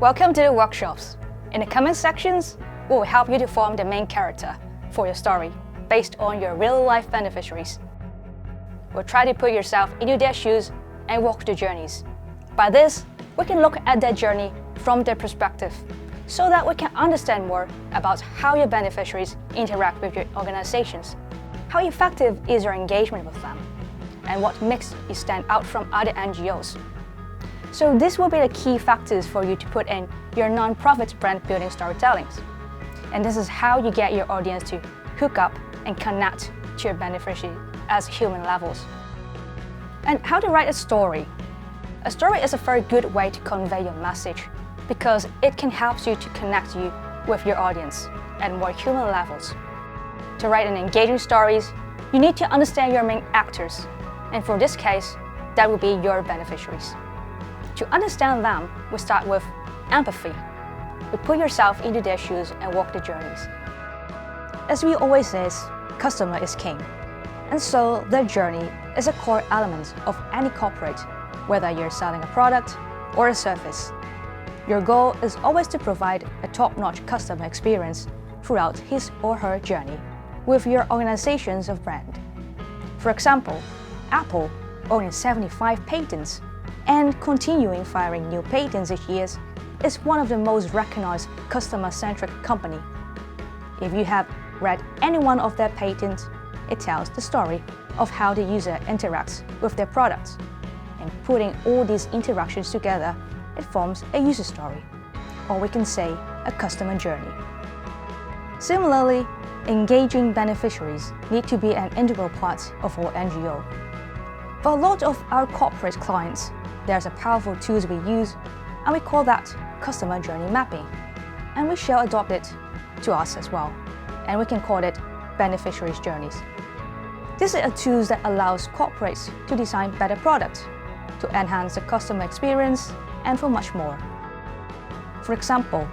Welcome to the workshops. In the comment sections, we will help you to form the main character for your story based on your real-life beneficiaries. We'll try to put yourself into their shoes and walk the journeys. By this, we can look at their journey from their perspective so that we can understand more about how your beneficiaries interact with your organizations, how effective is your engagement with them, and what makes you stand out from other NGOs. So this will be the key factors for you to put in your nonprofit brand building storytellings. And this is how you get your audience to hook up and connect to your beneficiary as human levels. And how to write a story. A story is a very good way to convey your message because it can help you to connect you with your audience at more human levels. To write an engaging stories, you need to understand your main actors. And for this case, that will be your beneficiaries. To understand them, we start with empathy. We put yourself into their shoes and walk the journeys. As we always say, customer is king. And so their journey is a core element of any corporate, whether you're selling a product or a service. Your goal is always to provide a top-notch customer experience throughout his or her journey with your organizations of brand. For example, Apple, owning 75 patents and continuing filing new patents each year, is one of the most recognized customer-centric company. If you have read any one of their patents, it tells the story of how the user interacts with their products. And putting all these interactions together, it forms a user story, or we can say a customer journey. Similarly, engaging beneficiaries need to be an integral part of our NGO. For a lot of our corporate clients, there's a powerful tool we use, and we call that customer journey mapping. And we shall adopt it to us as well, and we can call it beneficiaries journeys. This is a tool that allows corporates to design better products, to enhance the customer experience, and for much more. For example,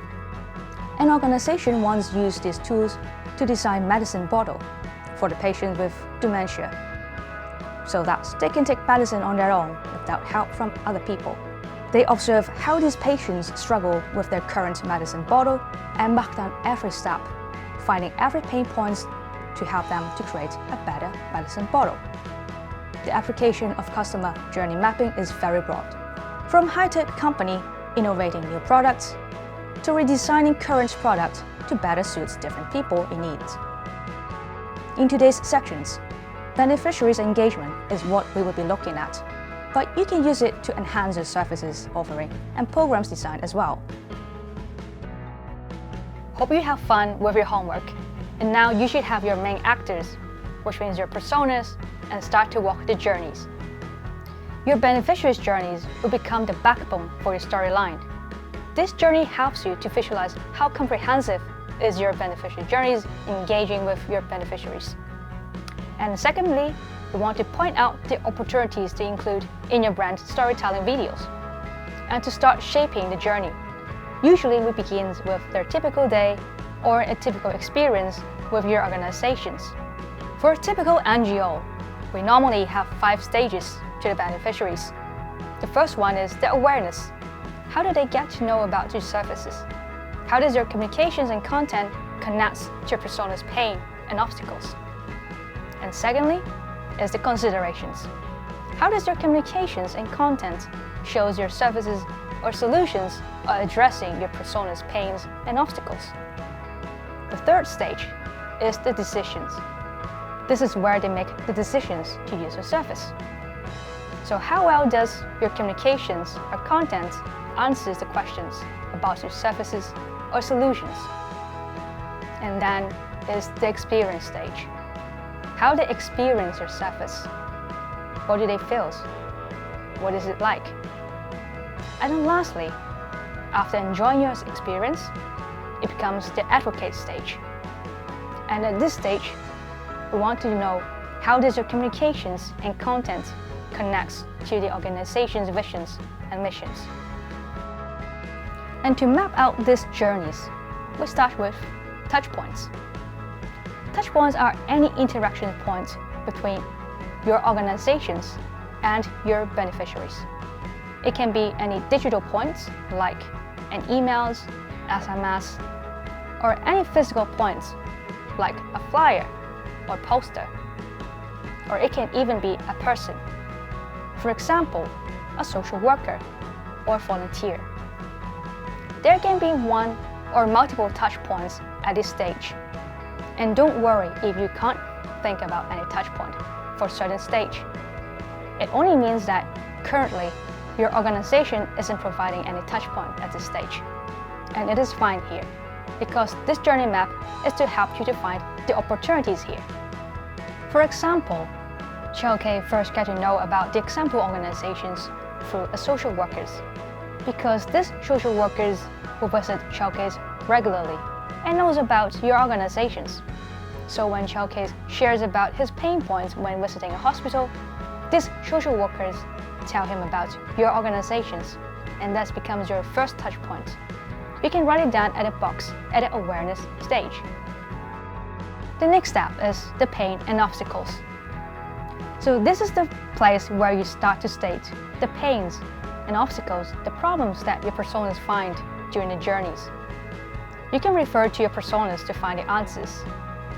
an organization once used these tools to design medicine bottle for the patients with dementia, so that they can take medicine on their own without help from other people. They observe how these patients struggle with their current medicine bottle and mark down every step, finding every pain point to help them to create a better medicine bottle. The application of customer journey mapping is very broad, from high-tech company innovating new products to redesigning current product to better suit different people in need. In today's sections, beneficiaries engagement is what we will be looking at, but you can use it to enhance your services offering and programs design as well. Hope you have fun with your homework, and now you should have your main actors, which means your personas, and start to walk the journeys. Your beneficiaries' journeys will become the backbone for your storyline. This journey helps you to visualize how comprehensive is your beneficiary journeys engaging with your beneficiaries. And secondly, we want to point out the opportunities to include in your brand storytelling videos and to start shaping the journey. Usually we begin with their typical day or a typical experience with your organizations. For a typical NGO, we normally have 5 stages to the beneficiaries. The first one is the awareness. How do they get to know about your services? How does your communications and content connect to your persona's pain and obstacles? And secondly, is the considerations. How does your communications and content shows your services or solutions are addressing your persona's pains and obstacles? The third stage is the decisions. This is where they make the decisions to use your service. So how well does your communications or content answers the questions about your services or solutions? And then is the experience stage. How they experience your service. What do they feel? What is it like? And then lastly, after enjoying your experience, it becomes the advocate stage. And at this stage, we want to know how does your communications and content connects to the organization's visions and missions. And to map out these journeys, we start with touch points. Touch points are any interaction points between your organizations and your beneficiaries. It can be any digital points like and emails, SMS, or any physical points like a flyer or poster. Or it can even be a person. For example, a social worker or volunteer. There can be one or multiple touch points at this stage. And don't worry if you can't think about any touch point for a certain stage. It only means that currently your organization isn't providing any touch point at this stage. And it is fine here, because this journey map is to help you to find the opportunities here. For example, Childcare first get to know about the example organizations through a social workers, because these social workers will visit Childcare regularly and knows about your organizations. So when Childcare shares about his pain points when visiting a hospital, these social workers tell him about your organizations, and that becomes your first touch point. You can write it down at a box at the awareness stage. The next step is the pain and obstacles. So this is the place where you start to state the pains and obstacles, the problems that your personas find during the journeys. You can refer to your personas to find the answers.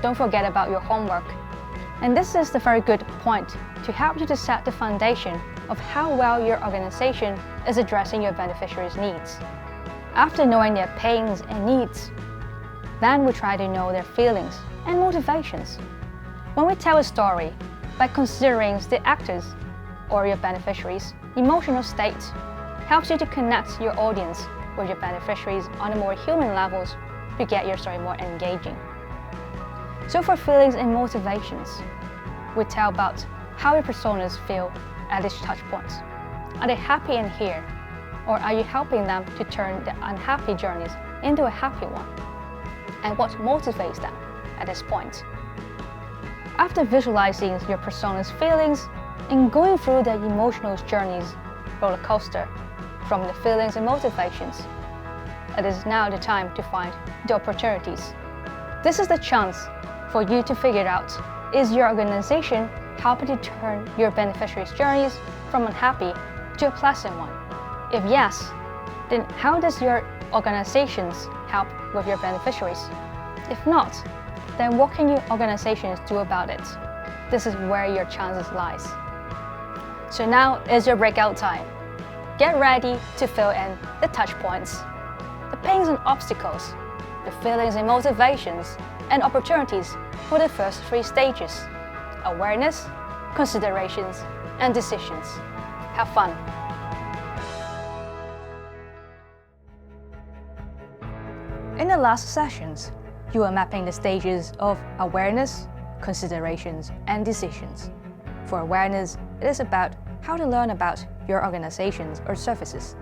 Don't forget about your homework. And this is the very good point to help you to set the foundation of how well your organization is addressing your beneficiaries' needs. After knowing their pains and needs, then we try to know their feelings and motivations. When we tell a story, by considering the actors or your beneficiaries' emotional state, helps you to connect your audience with your beneficiaries on a more human levels to get your story more engaging. So for feelings and motivations, we tell about how your personas feel at these touch points. Are they happy in here? Or are you helping them to turn the unhappy journeys into a happy one? And what motivates them at this point? After visualizing your persona's feelings and going through the emotional journeys roller coaster from the feelings and motivations, it is now the time to find the opportunities. This is the chance for you to figure out, is your organization helping to turn your beneficiaries' journeys from unhappy to a pleasant one? If yes, then how does your organizations help with your beneficiaries? If not, then what can your organizations do about it? This is where your chances lies. So now is your breakout time. Get ready to fill in the touch points, the pains and obstacles, the feelings and motivations, and opportunities for the first 3 stages: awareness, considerations, and decisions. Have fun! In the last sessions, you are mapping the stages of awareness, considerations, and decisions. For awareness, it is about how to learn about your organizations or services.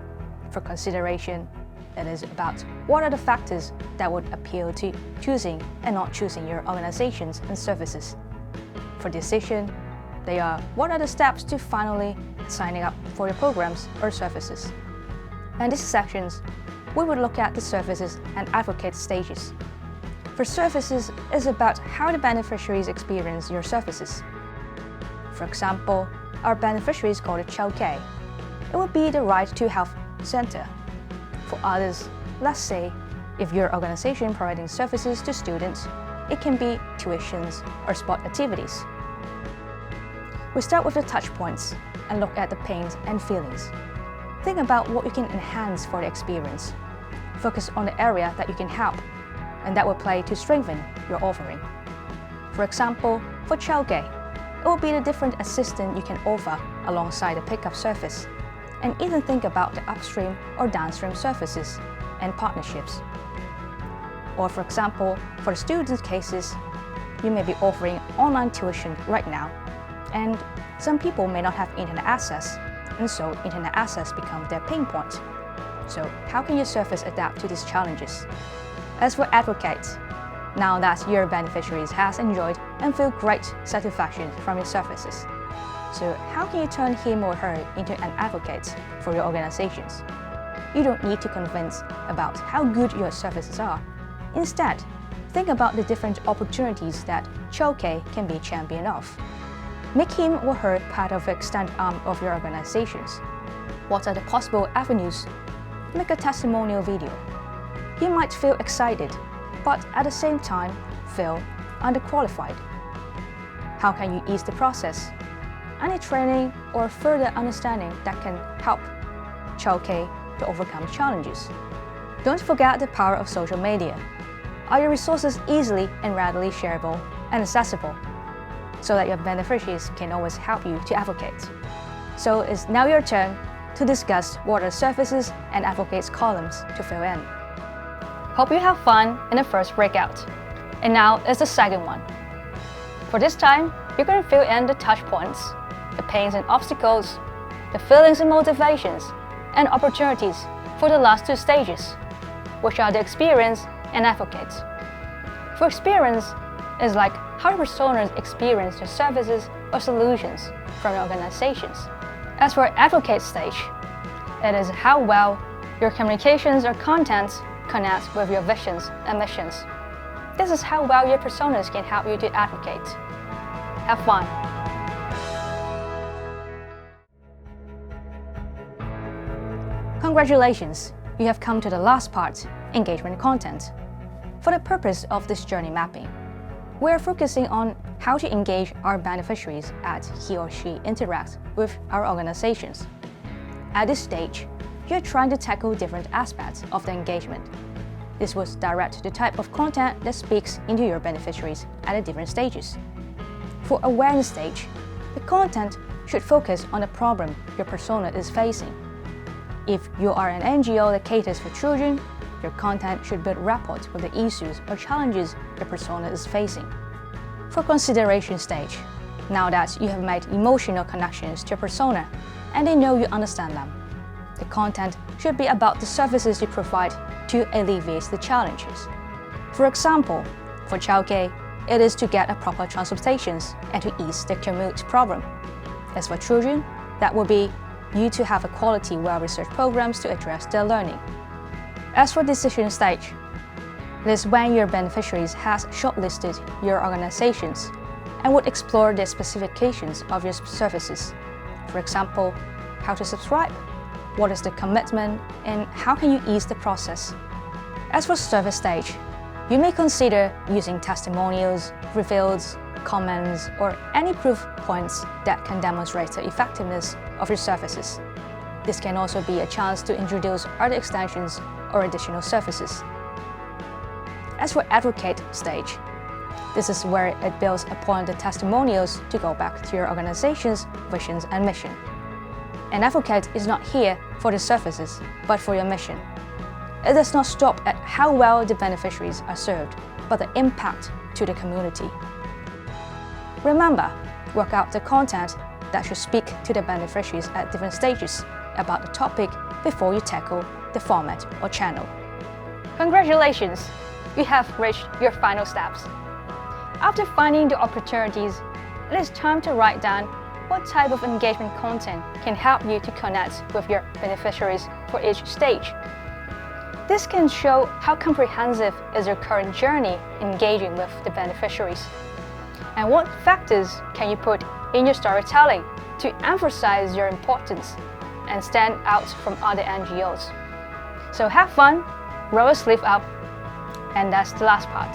For consideration, it is about what are the factors that would appeal to choosing and not choosing your organizations and services. For decision, they are what are the steps to finally signing up for your programs or services. In these sections, we would look at the services and advocate stages. For services, it's about how the beneficiaries experience your services. For example, our beneficiaries go to childcare. It would be the right to health center. For others, let's say, if your organization providing services to students, it can be tuitions or sport activities. We start with the touch points and look at the pains and feelings. Think about what you can enhance for the experience. Focus on the area that you can help, and that will play to strengthen your offering. For example, for childcare, it will be the different assistance you can offer alongside the pickup service, and even think about the upstream or downstream services and partnerships. Or for example, for the students' cases, you may be offering online tuition right now, and some people may not have internet access, and so internet access becomes their pain point. So how can your service adapt to these challenges? As for advocates, now that your beneficiaries has enjoyed and feel great satisfaction from your services, so how can you turn him or her into an advocate for your organizations? You don't need to convince about how good your services are. Instead, think about the different opportunities that childcare can be a champion of. Make him or her part of the extended arm of your organizations. What are the possible avenues make a testimonial video. You might feel excited, but at the same time feel underqualified. How can you ease the process? Any training or further understanding that can help Childcare to overcome challenges. Don't forget the power of social media. Are your resources easily and readily shareable and accessible so that your beneficiaries can always help you to advocate? So it's now your turn to discuss what are services and advocates columns to fill in. Hope you have fun in the first breakout. And now is the second one. For this time, you're going to fill in the touch points, the pains and obstacles, the feelings and motivations, and opportunities for the last two stages, which are the experience and advocate. For experience, is like how the personas experience the services or solutions from your organizations. As for advocate stage, it is how well your communications or contents connect with your visions and missions. This is how well your personas can help you to advocate. Have fun! Congratulations! You have come to the last part, engagement content. For the purpose of this journey mapping, we are focusing on how to engage our beneficiaries as he or she interacts with our organizations. At this stage, you're trying to tackle different aspects of the engagement. This will direct the type of content that speaks into your beneficiaries at the different stages. For awareness stage, the content should focus on the problem your persona is facing. If you are an NGO that caters for children, your content should build rapport with the issues or challenges your persona is facing. For consideration stage, now that you have made emotional connections to your persona and they know you understand them, the content should be about the services you provide to alleviate the challenges. For example, for childcare, it is to get a proper transportations and to ease the commute problem. As for children, that will be you to have a quality, well-researched programs to address their learning. As for decision stage, it is when your beneficiaries has shortlisted your organizations and would explore the specifications of your services. For example, how to subscribe, what is the commitment, and how can you ease the process. As for service stage, you may consider using testimonials, reviews, comments, or any proof points that can demonstrate the effectiveness of your services. This can also be a chance to introduce other extensions or additional services. As for advocate stage, this is where it builds upon the testimonials to go back to your organization's visions and mission. An advocate is not here for the services, but for your mission. It does not stop at how well the beneficiaries are served, but the impact to the community. Remember, work out the content that should speak to the beneficiaries at different stages about the topic before you tackle the format or channel. Congratulations! You have reached your final steps. After finding the opportunities, it is time to write down what type of engagement content can help you to connect with your beneficiaries for each stage. This can show how comprehensive is your current journey engaging with the beneficiaries, and what factors can you put in your storytelling to emphasize your importance and stand out from other NGOs. So have fun, roll your sleeve up, and that's the last part.